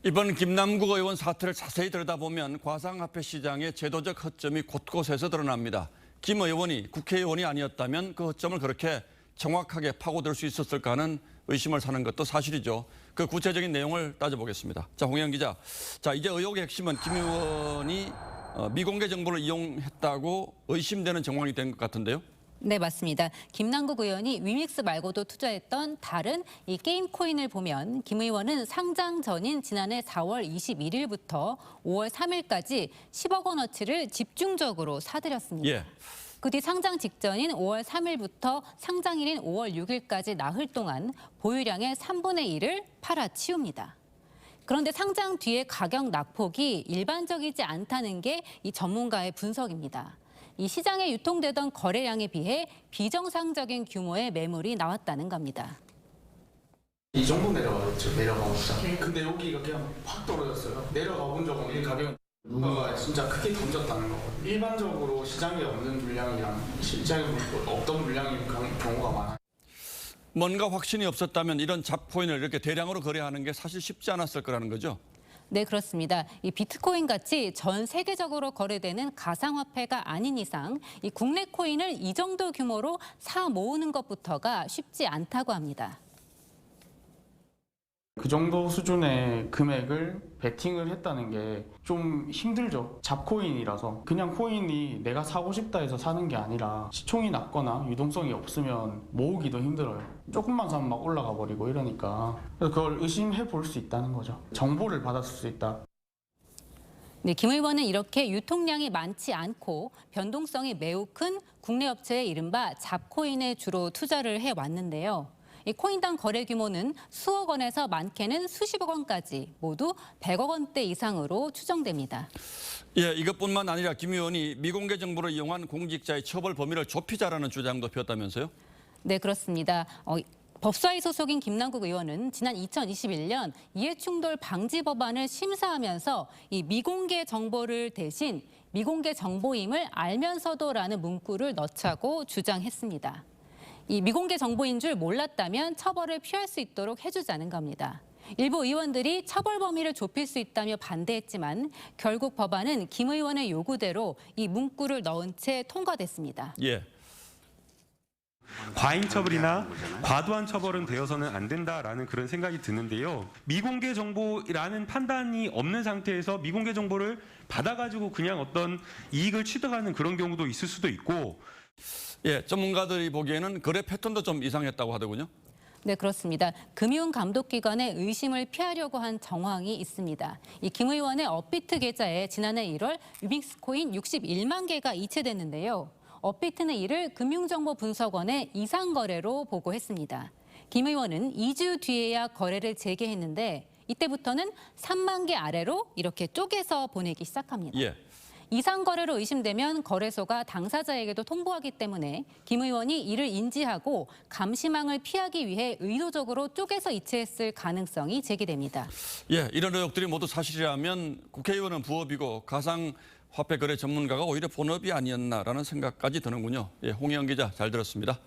이번 김남국 의원 사태를 자세히 들여다보면 과상화폐 시장의 제도적 허점이 곳곳에서 드러납니다. 김 의원이 국회의원이 아니었다면 그 허점을 그렇게 정확하게 파고들 수 있었을까 하는 의심을 사는 것도 사실이죠. 그 구체적인 내용을 따져보겠습니다. 자, 홍영 기자. 자, 이제 의혹의 핵심은 김 의원이 미공개 정보를 이용했다고 의심되는 정황이 된 것 같은데요. 네, 맞습니다. 김남국 의원이 위믹스 말고도 투자했던 다른 이 게임 코인을 보면 김 의원은 상장 전인 지난해 4월 21일부터 5월 3일까지 10억 원어치를 집중적으로 사들였습니다. 예. 그 뒤 상장 직전인 5월 3일부터 상장일인 5월 6일까지 나흘 동안 보유량의 3분의 1을 팔아치웁니다. 그런데 상장 뒤의 가격 낙폭이 일반적이지 않다는 게 이 전문가의 분석입니다. 이 시장에 유통되던 거래량에 비해 비정상적인 규모의 매물이 나왔다는 겁니다. 이 정도 내려가겠죠. 내려가보자. 근데 여기가 그냥 확 떨어졌어요. 내려가 본 적 없는 가격 누군가 진짜 크게 던졌다는 거거든요. 일반적으로 시장에 없는 물량이랑 시장에 없던 물량인 경우가 많아요. 뭔가 확신이 없었다면 이런 잡코인을 이렇게 대량으로 거래하는 게 사실 쉽지 않았을 거라는 거죠. 네, 그렇습니다. 이 비트코인 같이 전 세계적으로 거래되는 가상화폐가 아닌 이상 이 국내 코인을 이 정도 규모로 사 모으는 것부터가 쉽지 않다고 합니다. 그 정도 수준의 금액을 베팅을 했다는 게 좀 힘들죠. 잡코인이라서 그냥 코인이 내가 사고 싶다 해서 사는 게 아니라 시총이 낮거나 유동성이 없으면 모으기도 힘들어요. 조금만 사면 막 올라가 버리고 이러니까 그래서 그걸 의심해 볼 수 있다는 거죠. 정보를 받았을 수 있다. 네, 김 의원은 이렇게 유통량이 많지 않고 변동성이 매우 큰 국내 업체의 이른바 잡코인에 주로 투자를 해왔는데요. 이 코인당 거래 규모는 수억 원에서 많게는 수십억 원까지 모두 100억 원대 이상으로 추정됩니다. 예, 이것뿐만 아니라 김 의원이 미공개 정보를 이용한 공직자의 처벌 범위를 좁히자라는 주장도 폈다면서요? 네, 그렇습니다. 법사위 소속인 김남국 의원은 지난 2021년 이해충돌 방지 법안을 심사하면서 이 미공개 정보를 대신 미공개 정보임을 알면서도라는 문구를 넣자고 주장했습니다. 이 미공개 정보인 줄 몰랐다면 처벌을 피할 수 있도록 해주자는 겁니다. 일부 의원들이 처벌 범위를 좁힐 수 있다며 반대했지만 결국 법안은 김 의원의 요구대로 이 문구를 넣은 채 통과됐습니다. 예. 과잉 처벌이나 과도한 처벌은 되어서는 안 된다라는 그런 생각이 드는데요. 미공개 정보라는 판단이 없는 상태에서 미공개 정보를 받아가지고 그냥 어떤 이익을 취득하는 그런 경우도 있을 수도 있고. 예, 전문가들이 보기에는 거래 패턴도 좀 이상했다고 하더군요. 네, 그렇습니다. 금융감독기관의 의심을 피하려고 한 정황이 있습니다. 이 김 의원의 업비트 계좌에 지난해 1월 위믹스 코인 61만 개가 이체됐는데요. 업비트는 이를 금융정보분석원의 이상 거래로 보고했습니다. 김 의원은 2주 뒤에야 거래를 재개했는데 이때부터는 3만 개 아래로 이렇게 쪼개서 보내기 시작합니다. 예. 이상 거래로 의심되면 거래소가 당사자에게도 통보하기 때문에 김 의원이 이를 인지하고 감시망을 피하기 위해 의도적으로 쪼개서 이체했을 가능성이 제기됩니다. 예, 이런 의혹들이 모두 사실이라면 국회의원은 부업이고 가상화폐 거래 전문가가 오히려 본업이 아니었나라는 생각까지 드는군요. 예, 홍영 기자 잘 들었습니다.